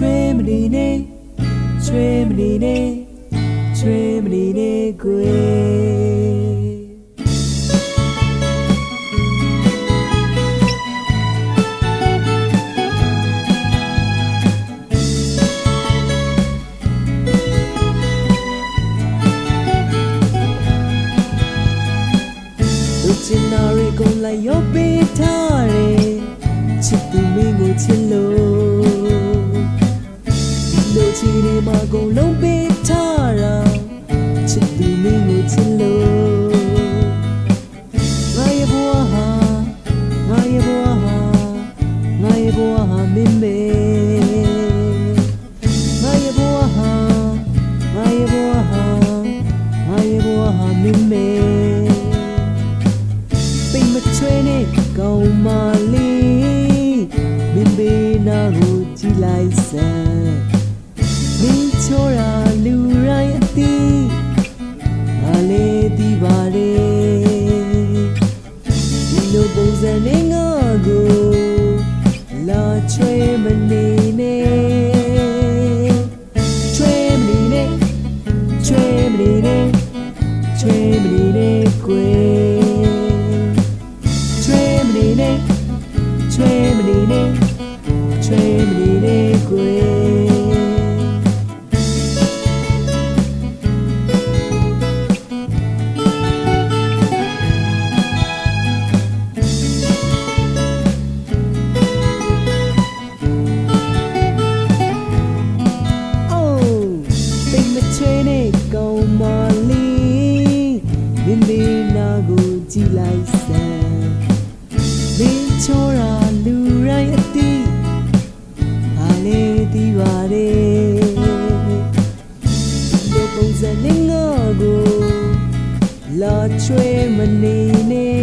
吹不离呢，吹不离呢，吹不离呢归。ချင်နာရီကုန်လိုက်ရောပေးထားတယ်ချစ်သူမင်းကိုချစ်လို့လူချီနေမှာကုန်လုံးပေးထားတာချစ်သူမင်းကိုချစ်လို့ငါရဲ့ဘဝဟာငါရဲ့ဘဝဟာငါရဲ့ဘဝဟာမင်းမေငါရဲ့ဘဝဟာငါရဲ့ဘဝဟာငါရဲ့ဘဝဟာမင်းမေချွေးနေကောင်းမလေးမင်းဘေးနာကိုကြည့်လိုက်စမ်းမင်းချိုးရာလူရိုင်းအသိငါလေးသိပါတယ်ဒီလိုပုံစံနဲ့ငါကိုလာချွေးမနေနဲ့ချွေးမနေနဲ့ချွေးမနေနဲ့ချွေးမနေနဲ့ကွယ်吹不离呢，吹不离呢归。哦，被我吹呢高马里，明明那个鸡来噻，你瞧啦。လူရိုင်းအသိဟာလေဒီပါတယ်ဒီပုံစံနဲ့ငါကိုလာချွေးမနေနဲ့